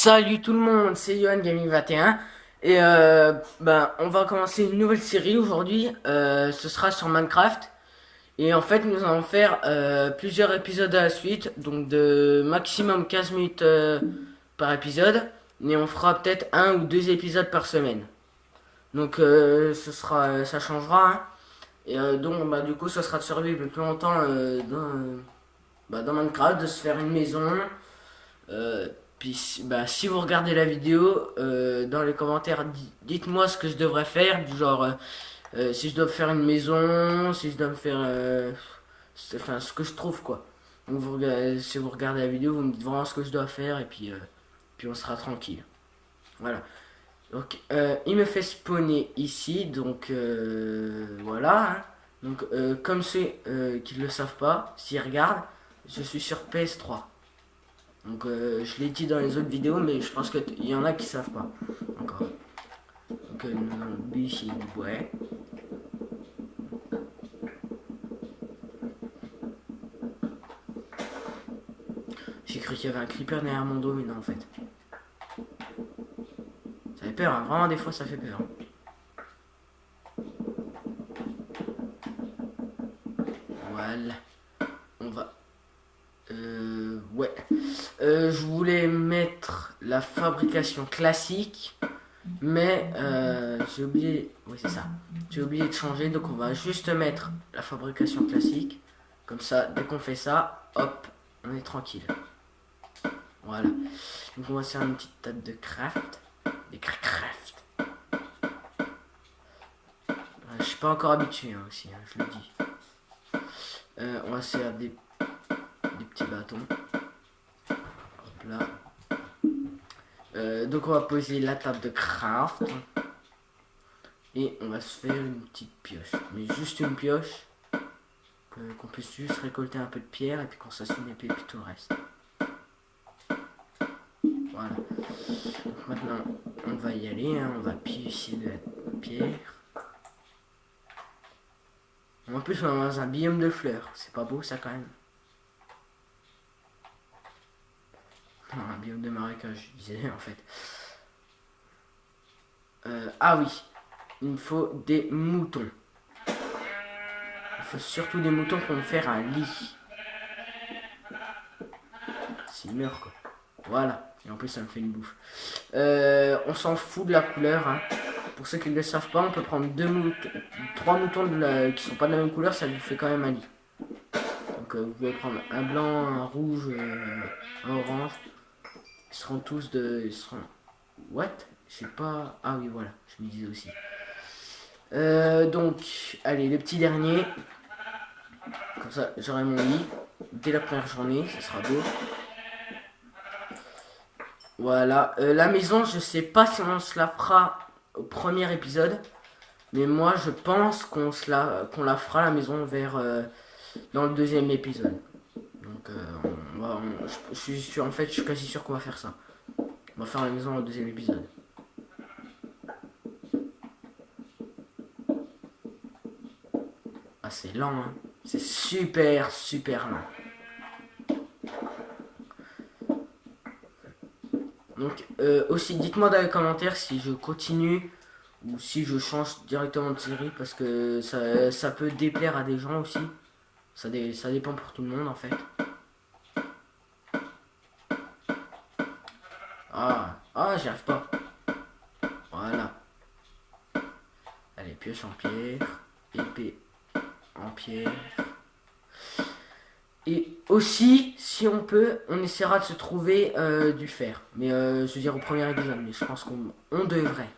Salut tout le monde, c'est Yohan Gaming 21 et on va commencer une nouvelle série aujourd'hui. Ce sera sur Minecraft et en fait nous allons faire plusieurs épisodes à la suite, donc de maximum 15 minutes par épisode, et on fera peut-être un ou deux épisodes par semaine. Donc ça changera, hein. Et donc du coup ça sera de survivre le plus longtemps dans Minecraft, de se faire une maison. Euh, si vous regardez la vidéo, dans les commentaires, dites-moi ce que je devrais faire, du genre si je dois faire une maison, si je dois me faire, enfin ce que je trouve quoi. Donc si vous regardez la vidéo, vous me dites vraiment ce que je dois faire et puis on sera tranquille. Voilà. Donc il me fait spawner ici, donc voilà, hein. Donc comme ceux qui ne le savent pas, s'ils regardent, je suis sur PS3. Donc je l'ai dit dans les autres vidéos, mais je pense qu'il y en a qui savent pas encore. Donc nous allons ici du bois. J'ai cru qu'il y avait un creeper derrière mon dos, mais non en fait. Ça fait peur, hein. Vraiment des fois ça fait peur. Voilà. On va... ouais. Je voulais mettre la fabrication classique. Mais j'ai oublié, oui c'est ça, j'ai oublié de changer, donc on va juste mettre la fabrication classique. Comme ça, dès qu'on fait ça, hop, on est tranquille. Voilà. Donc on va faire une petite table de craft. Des craft. Je suis pas encore habitué hein, aussi, hein, je le dis. On va se faire des petits bâtons. Hop là. Donc on va poser la table de craft. Et on va se faire une petite pioche. Mais juste une pioche. Qu'on puisse juste récolter un peu de pierre et puis qu'on s'assure une épée et puis tout le reste. Voilà. Donc maintenant on va y aller, hein. On va piocher de la pierre. En plus on est dans un biome de fleurs. C'est pas beau ça quand même. Non, un biome de marécage, je disais en fait. Ah oui. Il me faut des moutons. Il faut surtout des moutons pour me faire un lit. S'ils meurent quoi. Voilà. Et en plus ça me fait une bouffe. On s'en fout de la couleur, hein. Pour ceux qui ne le savent pas, on peut prendre 3 moutons qui sont pas de la même couleur, ça vous fait quand même un lit. Donc vous pouvez prendre un blanc, un rouge, un orange. Ils seront tous de... Ils seront... What? Je sais pas... Ah oui voilà, je me disais aussi. Donc, allez, le petit dernier. Comme ça, j'aurai mon lit. Dès la première journée, ça sera beau. Voilà. La maison, je sais pas si on se la fera au premier épisode. Mais moi, je pense qu'on la fera la maison vers dans le deuxième épisode. Donc, je suis sûr, en fait, je suis quasi sûr qu'on va faire ça. On va faire la maison au deuxième épisode. Ah, c'est lent, hein. C'est super, super lent. Donc, aussi, dites-moi dans les commentaires si je continue ou si je change directement de série parce que ça peut déplaire à des gens aussi. Ça dépend pour tout le monde en fait. J'y arrive pas. Voilà. Allez, pioche en pierre, épée en pierre. Et aussi, si on peut, on essaiera de se trouver du fer. Mais je veux dire au premier épisode, mais je pense qu'on devrait.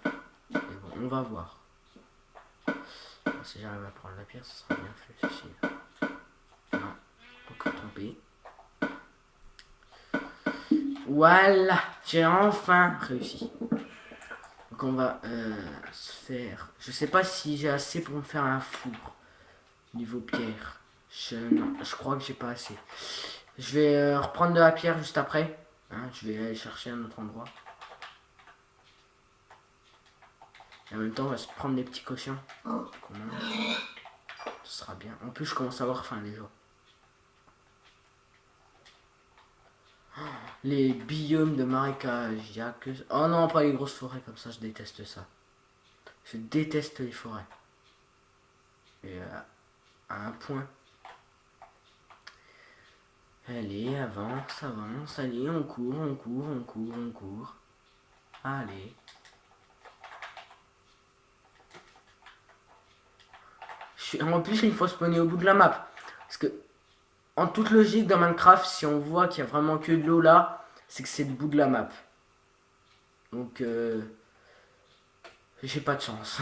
Mais bon, on va voir. Si j'arrive à prendre la pierre, ce sera bien fait aussi. Non, encore trompé. Voilà, j'ai enfin réussi. Donc on va se faire... Je sais pas si j'ai assez pour me faire un four. Niveau pierre. Non, je crois que j'ai pas assez. Je vais reprendre de la pierre juste après. Hein, je vais aller chercher un autre endroit. Et en même temps, on va se prendre des petits cochons. Ce sera bien. En plus, je commence à avoir faim déjà. les biomes de marécage. Il y a que... Oh non, pas les grosses forêts comme ça, je déteste ça. Je déteste les forêts. Et à un point. Allez, avance, avance, allez, on court, on court, on court, on court. Allez. En plus, il faut spawner au bout de la map. Parce que, en toute logique, dans Minecraft, si on voit qu'il y a vraiment que de l'eau là, c'est que c'est le bout de la map. Donc, j'ai pas de chance.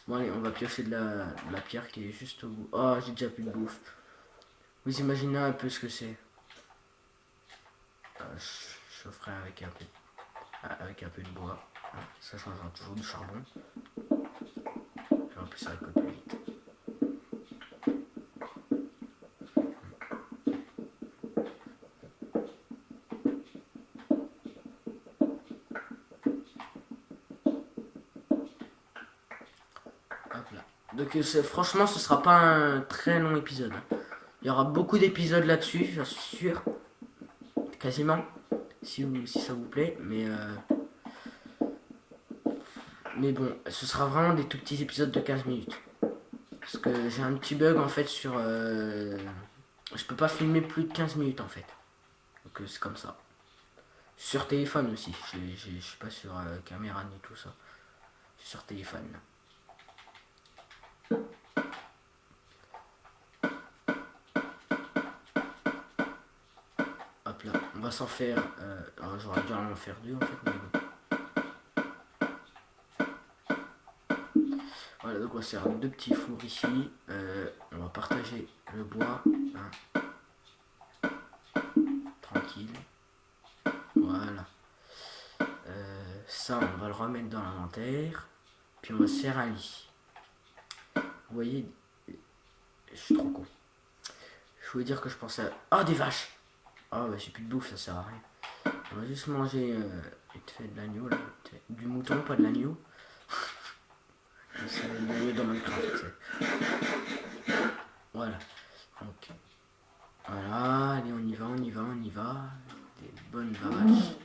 Bon, allez, on va piocher de la pierre qui est juste au bout. Oh, j'ai déjà plus de bouffe. Vous imaginez un peu ce que c'est. Je ferai avec un peu de bois. Ça changera toujours du charbon. Et en plus, ça récolte plus vite. Hop là. Donc, franchement, ce sera pas un très long épisode. Il y aura beaucoup d'épisodes là-dessus, j'en suis sûr. Quasiment. Si ça vous plaît. Mais bon, ce sera vraiment des tout petits épisodes de 15 minutes. Parce que j'ai un petit bug en fait sur... je peux pas filmer plus de 15 minutes en fait. Donc c'est comme ça. Sur téléphone aussi. Je suis pas sur caméra ni tout ça. Je suis sur téléphone. Hop là, on va s'en faire... alors j'aurais dû en faire deux en fait. Mais bon. Voilà, donc on va faire deux petits fours ici. On va partager le bois. Hein. Tranquille. Voilà. Ça, on va le remettre dans l'inventaire. Puis on va se faire un lit. Vous voyez, je suis trop con. Je voulais dire que je pensais à... Oh, des vaches. Ah, bah, j'ai plus de bouffe, ça sert à rien. On va juste manger vite fait de l'agneau, là. Du mouton, pas de l'agneau. C'est mieux dans Minecraft, voilà. Donc, voilà, allez, on y va, on y va, on y va. Des bonnes vaches.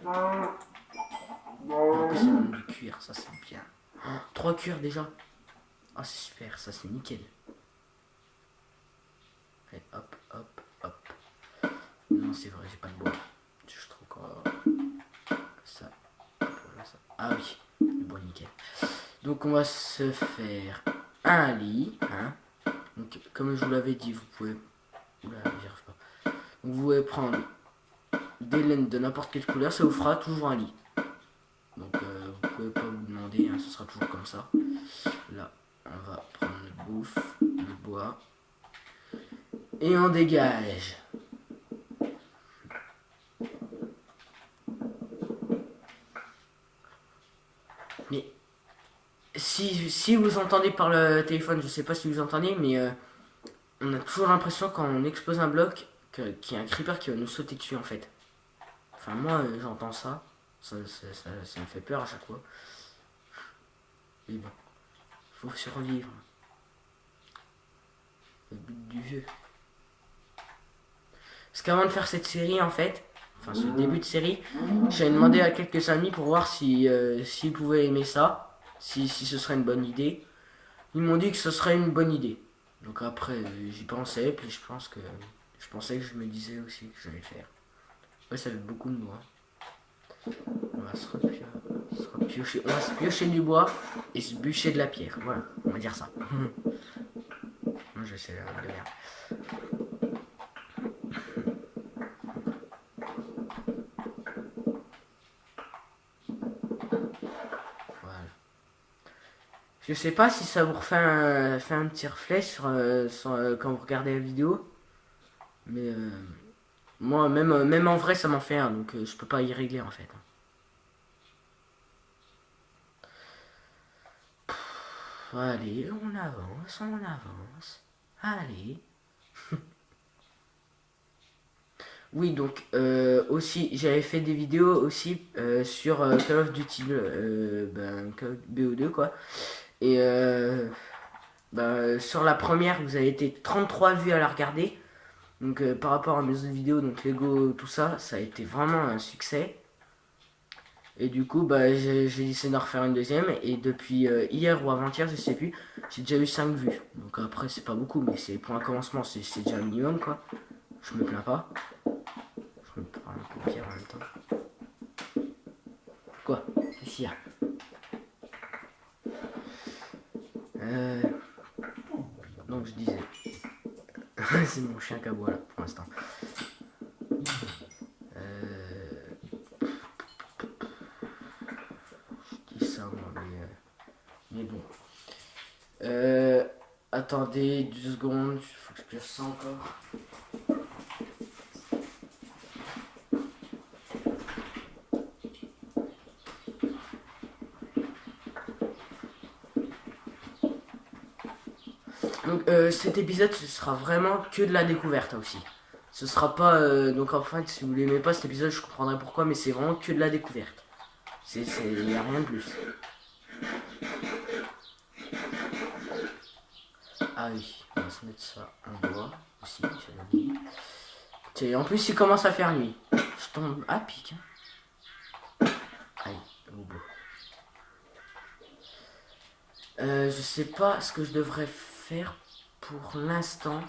En plus, c'est même du cuir, ça c'est bien. Oh, 3 cuirs déjà. Ah, c'est super, ça c'est nickel. Allez, hop, hop, hop. Non, c'est vrai, j'ai pas de bois. Je trouve encore ça. Ah oui, le bois nickel. Donc on va se faire un lit. Hein. Donc, comme je vous l'avais dit, vous pouvez... Oula, j'y arrive pas. Donc, vous pouvez prendre des laines de n'importe quelle couleur, ça vous fera toujours un lit. Donc vous pouvez pas vous demander, hein, ce sera toujours comme ça. Là, on va prendre notre bouffe, le bois. Et on dégage. Mais si vous entendez par le téléphone, je sais pas si vous entendez, mais on a toujours l'impression quand on expose un bloc qu'il y a un creeper qui va nous sauter dessus en fait. Enfin moi j'entends ça. Ça me fait peur à chaque fois. Mais bon, faut survivre. Le but du jeu. Parce qu'avant de faire cette série en fait, enfin ce début de série, j'avais demandé à quelques amis pour voir si s'ils pouvaient aimer ça, si ce serait une bonne idée. Ils m'ont dit que ce serait une bonne idée. Donc après j'y pensais, puis je pensais que je me disais aussi que j'allais le faire. Ouais, ça fait beaucoup de bois. On va se piocher du bois et se bûcher de la pierre. Voilà, on va dire ça. Moi je sais de merde. Voilà. Je sais pas si ça vous refait fait un petit reflet sur, quand vous regardez la vidéo. Mais moi, même en vrai, ça m'en fait un. Donc je peux pas y régler en fait. Allez, on avance, on avance. Allez. Oui, donc aussi, j'avais fait des vidéos aussi sur Call of Duty, BO2 quoi. Et sur la première, vous avez été 33 vues à la regarder. Donc par rapport à mes autres vidéos, donc Lego, tout ça, ça a été vraiment un succès. Et du coup, bah, j'ai décidé d'en refaire une deuxième. Et depuis hier ou avant-hier, je sais plus, j'ai déjà eu 5 vues. Donc après, c'est pas beaucoup, mais c'est pour un commencement, c'est déjà un minimum, quoi. Je me plains pas. Je me prends un peu de pierre en même temps. Quoi? Qu'est-ce qu'il y a? Donc je disais. C'est mon chien qui aboie là, pour l'instant. Je dis ça, moi, mais bon. Attendez 2 secondes, il faut que je place ça encore. Donc cet épisode ce sera vraiment que de la découverte aussi. Ce sera pas donc en fait si vous l'aimez pas cet épisode je comprendrai pourquoi mais c'est vraiment que de la découverte. Il n'y a rien de plus. Ah oui, on va se mettre ça en bois aussi, j'avais dit. Tiens, en plus il commence à faire nuit. Je tombe à pic. Hein. Aïe, beau. Je sais pas ce que je devrais faire pour l'instant.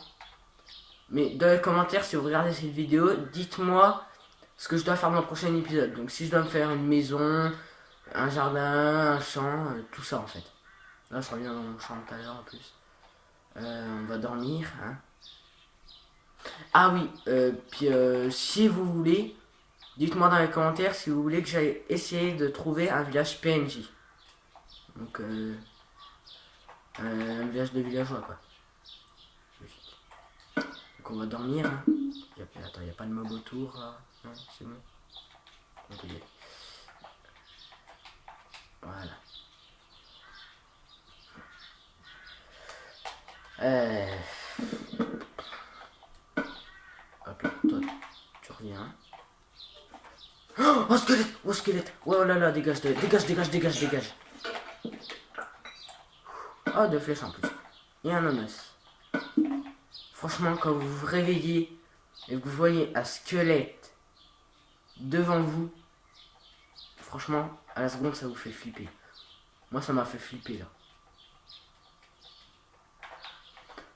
Mais dans les commentaires, si vous regardez cette vidéo, dites-moi ce que je dois faire dans le prochain épisode. Donc si je dois me faire une maison, un jardin, un champ, tout ça en fait. Là je reviens dans mon champ tout à l'heure en plus. On va dormir. Hein. Ah oui, puis si vous voulez, dites-moi dans les commentaires si vous voulez que j'aille essayer de trouver un village PNJ. Donc un village de villageois quoi. Donc on va dormir. Hein. Attends, il n'y a pas de mob autour là. Non, c'est bon. On peut y aller. Voilà. Ok, toi, tu reviens. Oh, squelette! Oh, squelette! Oh là là, dégage, dégage, dégage, dégage, dégage. Oh, 2 flèches en plus. Et un ananas. Franchement, quand vous vous réveillez et que vous voyez un squelette devant vous, franchement, à la seconde, ça vous fait flipper. Moi, ça m'a fait flipper, là.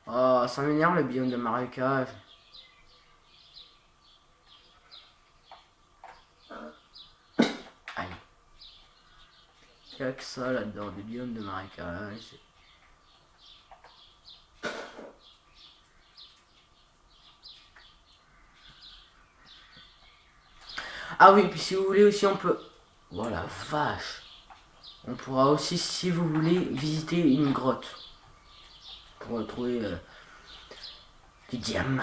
Oh, ça m'énerve le biome de marécage. Aïe. Il n'y a que ça là-dedans, des biomes de marécage. Ah oui, puis si vous voulez aussi, on peut... Oh la vache. On pourra aussi, si vous voulez, visiter une grotte. Pour trouver du diamant.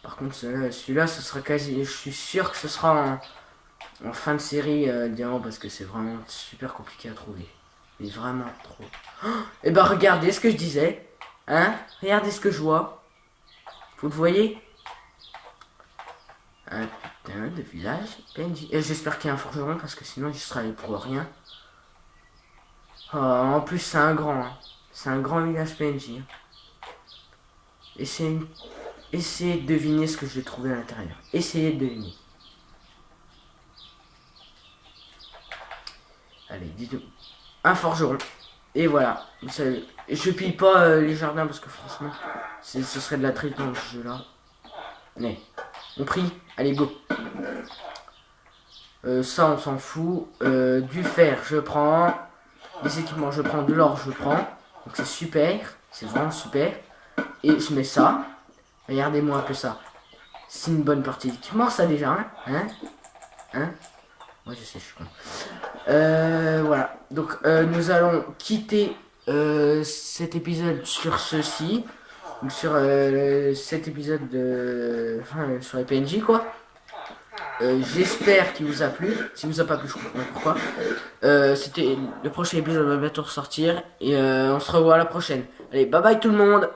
Par contre, celui-là, ce sera quasi... Je suis sûr que ce sera en fin de série diamant parce que c'est vraiment super compliqué à trouver. Mais vraiment trop. Oh, et bah regardez ce que je disais. Hein? Regardez ce que je vois. Vous le voyez? Un putain de village PNJ. Et j'espère qu'il y a un forgeron parce que sinon je serai allé pour rien. Oh, en plus c'est un grand. Hein. C'est un grand village PNJ. Essayez de deviner ce que je vais trouver à l'intérieur. Essayez de deviner. Allez, dites-moi. Un forgeron. Et voilà. Vous savez, je pille pas les jardins parce que franchement, ce serait de la triche dans ce jeu-là. Allez, on prie. Allez, go. Ça, on s'en fout. Du fer, je prends. Des équipements, je prends. De l'or, je prends. Donc c'est super. C'est vraiment super. Et je mets ça. Regardez-moi un peu ça. C'est une bonne partie d'équipement, ça déjà. Hein? Moi, je sais, je suis con. Voilà. Donc, nous allons quitter cet épisode sur ceci. Donc, sur cet épisode de... Enfin, sur les PNJ, quoi. J'espère qu'il vous a plu. S'il vous a pas plu, je comprends pourquoi. C'était le prochain épisode va bientôt ressortir. Et on se revoit à la prochaine. Allez, bye bye tout le monde.